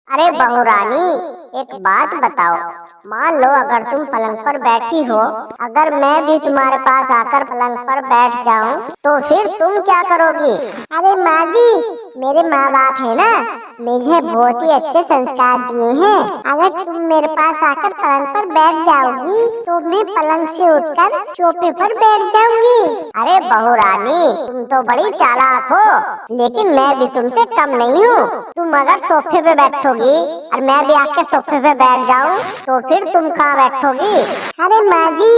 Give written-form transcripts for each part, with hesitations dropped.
अरे बहू रानी, एक बात बताओ। मान लो अगर तुम पलंग पर बैठी हो, अगर मैं भी तुम्हारे पास आकर पलंग पर बैठ जाऊं, तो फिर तुम क्या करोगी? अरे माँ जी, मेरे माँ बाप है ना, मुझे बहुत ही अच्छे संस्कार दिए हैं। अगर तुम मेरे पास आकर पलंग पर बैठ जाओगी तो मैं पलंग से उठकर सोफे पर बैठ जाऊंगी। अरे बहू रानी, तुम तो बड़ी चालाक हो, लेकिन मैं भी तुमसे कम नहीं हूँ। तुम अगर सोफे पे बैठोगी और मैं भी आके सोफे पे बैठ जाऊँ, तो फिर तुम कहाँ बैठोगी? अरे माँ जी,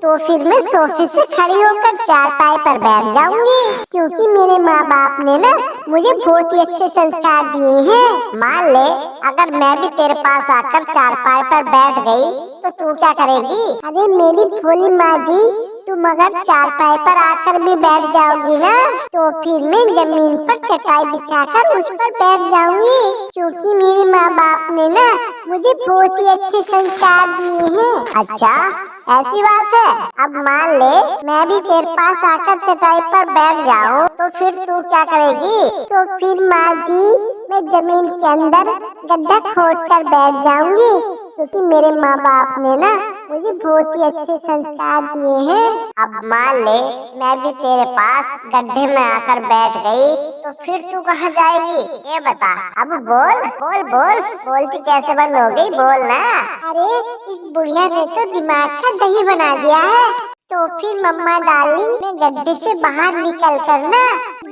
तो फिर मैं सोफे से खड़ी होकर चारपाई पर बैठ जाऊंगी, क्योंकि मेरे माँ बाप ने ना मुझे बहुत ही अच्छे संस्कार दिए हैं। मान ले अगर मैं भी तेरे पास आकर चारपाई पर बैठ गई, तो तू क्या करेगी? अरे मेरी भोली माँ जी, तुम अगर चारपाई पर आकर भी बैठ जाओगी ना, तो फिर मैं जमीन पर चटाई बिछाकर उस पर बैठ जाऊंगी, क्योंकि मेरे माँ बाप ने ना मुझे बहुत ही अच्छे संस्कार दिए हैं। अच्छा, ऐसी बात है। अब मान ले मैं भी तेरे पास आकर चटाई पर बैठ जाऊँ, तो फिर तू क्या करेगी? तो फिर माँ जी, मैं जमीन के अंदर गड्ढा खोद कर बैठ जाऊंगी, क्योंकि मेरे माँ बाप ने ना मुझे बहुत ही अच्छे संस्कार दिए हैं। अब मान ले मैं भी तेरे पास गड्ढे में आकर बैठ गई, तो फिर तू कहाँ जाएगी? ये बता। अब बोल बोल बोल, बोलती कैसे बंद हो गई? बोल ना। अरे इस बुढ़िया ने तो दिमाग का दही बना दिया है। तो फिर मम्मा डार्लिंग, मैं गड्ढे से बाहर निकल कर ना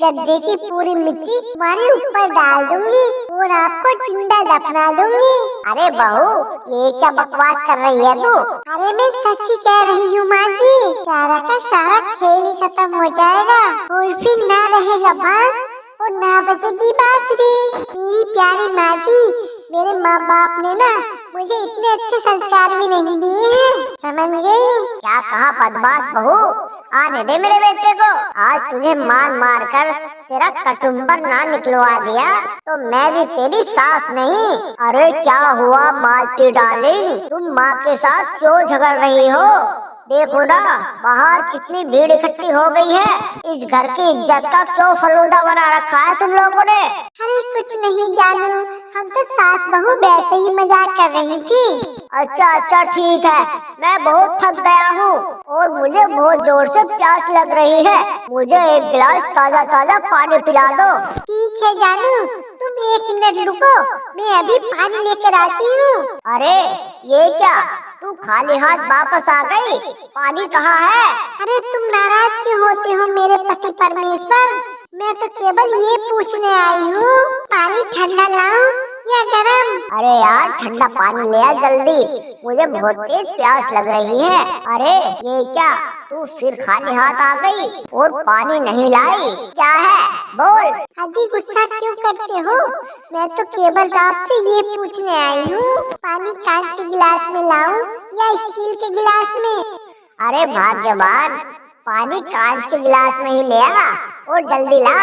गड्ढे की पूरी मिट्टी तुम्हारे ऊपर डाल दूंगी और आपको जिंदा दफना दूंगी। अरे बहू, ये क्या बकवास कर रही है तू? अरे मैं सच ही कह रही हूँ माँ जी, सारा का सारा खेल ही खत्म हो जाएगा और फिर ना रहेगा बांस और ना बजेगी बांसुरी। मेरी प्यारी माँ जी, मेरे माँ बाप ने ना मुझे इतने अच्छे संस्कार भी नहीं दिए हैं, समझ गई? क्या कहा बदमाश बहू? आने दे मेरे बेटे को। आज तुझे मार मार कर तेरा कचुम्बर ना निकलवा दिया, तो मैं भी तेरी सास नहीं। अरे क्या हुआ मालती डार्लिंग, तुम माँ के साथ क्यों झगड़ रही हो? देखो ना, बाहर कितनी भीड़ इकट्ठी हो गई है। इस घर की इज्जत का क्यों फलूदा बना रखा है तुम लोगों ने? अरे कुछ नहीं जानू, हम तो सास बहू वैसे ही मजाक कर रही थी। अच्छा अच्छा ठीक है, मैं बहुत थक गया हूँ और मुझे बहुत जोर से प्यास लग रही है। मुझे एक गिलास ताजा ताजा पानी पिला दो। ठीक है जानू, तुम 1 मिनट रुको, मैं अभी पानी लेकर आती हूँ। अरे ये क्या, तू खाली हाथ वापस आ गई? पानी कहाँ है? अरे तुम नाराज क्यों होते हो मेरे पति परमेश्वर? मैं तो केवल ये पूछने आई हूँ, पानी ठंडा लाऊं या गरम? अरे यार, ठंडा पानी ले आ जल्दी, मुझे बहुत तेज प्यास लग रही है। अरे ये क्या, तू फिर खाली हाथ आ गई और पानी नहीं लाई? क्या है बोल। अजी गुस्सा क्यों करते हो? मैं तो केवल आपसे ये पूछने आई हूँ, पानी कांच के गिलास में लाऊं या स्टील के गिलास में? अरे भाग्यवान, पानी कांच के गिलास में ही ले आ और जल्दी ला।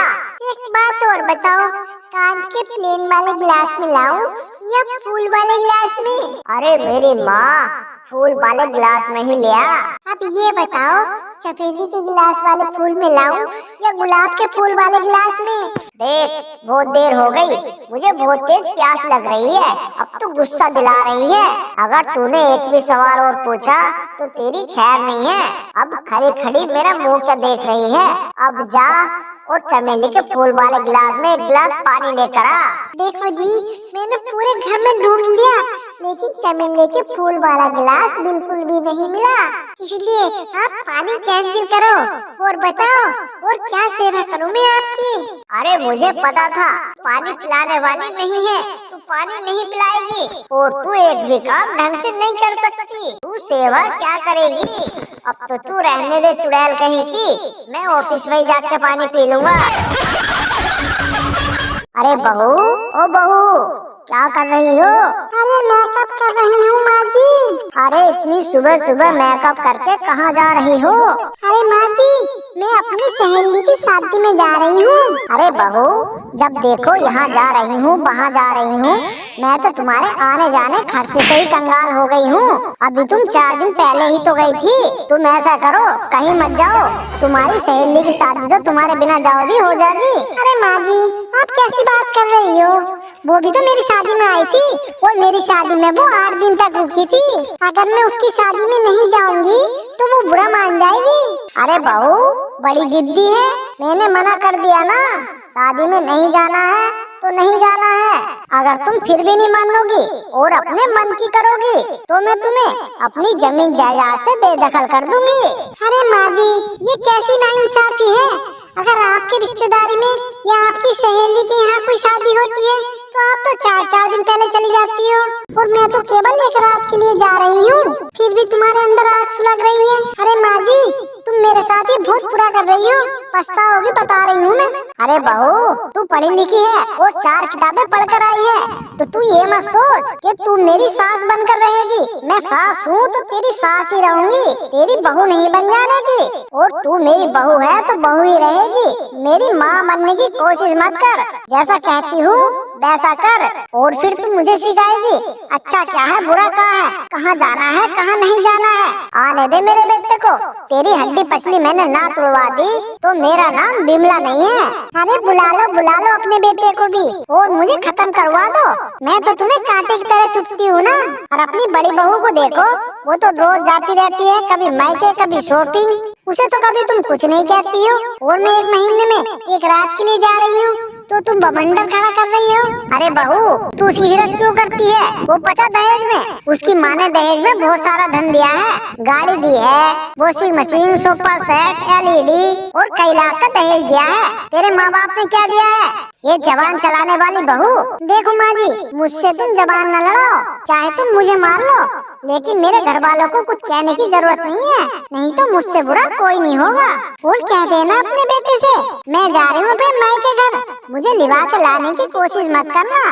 एक बात और बताओ, कांच के प्लेन वाले गिलास में लाऊं या फूल वाले गिलास में? अरे मेरी माँ, फूल वाले गिलास में ही ले आ। अब ये बताओ, चमेली के गिलास वाले फूल में लाऊं या गुलाब के फूल वाले गिलास में? देख, बहुत देर हो गई, मुझे बहुत तेज प्यास लग रही है। अब तो गुस्सा दिला रही है। अगर तूने एक भी सवाल और पूछा तो तेरी खैर नहीं है। अब खड़ी खड़ी मेरा मुंह क्या देख रही है? अब जा और चमेली के फूल वाले गिलास में 1 गिलास पानी लेकर आ। देखो जी, मैंने पूरे घर में ढूंढ लिया, लेकिन चमेली के फूल वाला गिलास बिल्कुल भी नहीं मिला। इसलिए आप पानी कैंसिल करो और बताओ, और क्या सेवा करूं मैं आपकी? अरे मुझे पता था पानी पिलाने वाली नहीं है, तू पानी नहीं पिलाएगी और तू एक भी काम ढंग से नहीं कर सकती। तू सेवा क्या करेगी? अब तो तू रहने दे चुड़ैल कहीं की, मैं ऑफिस में ही जाके पानी पी लूंगा। अरे बहू, ओ बहू, क्या कर रही हो? अरे मेकअप कर रही हूँ माँ जी। अरे इतनी सुबह सुबह मेकअप करके कहाँ जा रही हो? अरे माँ जी, मैं अपनी सहेली की शादी में जा रही हूँ। अरे बहू, जब देखो यहाँ जा रही हूँ वहाँ जा रही हूँ, मैं तो तुम्हारे आने जाने खर्चे से ही कंगाल हो गई हूँ। अभी तुम 4 दिन पहले ही तो गई थी। तुम ऐसा करो, कहीं मत जाओ, तुम्हारी सहेली की शादी तो तुम्हारे बिना जाओ भी हो जाएगी। अरे माँ जी, आप कैसी बात कर रही हो? वो भी तो मेरी शादी में आई थी। और मेरी शादी में वो 8 दिन तक रुकी थी। अगर मैं उसकी शादी में नहीं जाऊंगी तो वो बुरा मान जाएगी। अरे बहू बड़ी जिद्दी है, मैंने मना कर दिया ना, शादी में नहीं जाना है तो नहीं जाना है। अगर तुम फिर भी नहीं मानोगी और अपने मन की करोगी तो मैं तुम्हें अपनी जमीन जायदाद से बेदखल कर दूंगी। अरे माँ जी, ये कैसी नाइंसाफी है। अगर आपकी रिश्तेदारी में या आपकी सहेली के यहाँ कोई शादी होती है तो आप तो 4-4 दिन पहले चली जाती हो, और मैं तो केवल एक रात के लिए जा रही हूँ, फिर भी तुम्हारे अंदर आग सुलग रही है। अरे माँ जी, तुम मेरे साथ ही बहुत बुरा कर रही हो, पछताओगी, बता रही हूँ मैं। अरे बहू तू पढ़ी लिखी है और 4 किताबें पढ़कर आई है, तो तू ये मत सोच कि तू मेरी सास बनकर रहेगी। मैं सास हूँ तो तेरी सास ही रहूंगी, तेरी बहू नहीं बन जाने की। और तू मेरी बहू है तो बहू ही रहेगी। मेरी माँ बनने की कोशिश मत कर, जैसा कहती हूँ वैसा कर, और फिर तू मुझे सिखाएगी अच्छा क्या है बुरा क्या है, कहाँ जाना है कहाँ नहीं जाना है। आने दे मेरे बेटे को, तेरी हड्डी पसली मैंने ना तोड़वा दी तो मेरा नाम बिमला नहीं है। अरे बुला लो अपने बेटे को भी, और मुझे खत्म करवा दो। मैं तो तुम्हें कांटे की तरह चुभती हूँ ना। और अपनी बड़ी बहू को देखो, वो तो रोज जाती रहती है, कभी मायके कभी शॉपिंग, उसे तो कभी तुम कुछ नहीं कहती हो। और मैं 1 महीने में 1 रात के लिए जा रही हूँ तो तुम बवंडर खड़ा कर रही हो। अरे बहू तू उसकी हिरस क्यों करती है, वो पता दहेज में उसकी माँ ने दहेज में बहुत सारा धन दिया है, गाड़ी दी है, washing machine, sofa set, LED और कई लाख का दहेज दिया है। तेरे माँ बाप ने क्या दिया है? ये जबान चलाने वाली बहू। देखो माँ जी, मुझसे तुम जबान न लड़ाओ, चाहे तुम मुझे मार लो, लेकिन मेरे घर वालों को कुछ कहने की जरूरत नहीं है, नहीं तो मुझसे बुरा कोई नहीं होगा। और कह देना अपने बेटे से मैं जा रही हूँ अपने मायके घर, मुझे लिवा के लाने की कोशिश मत करना।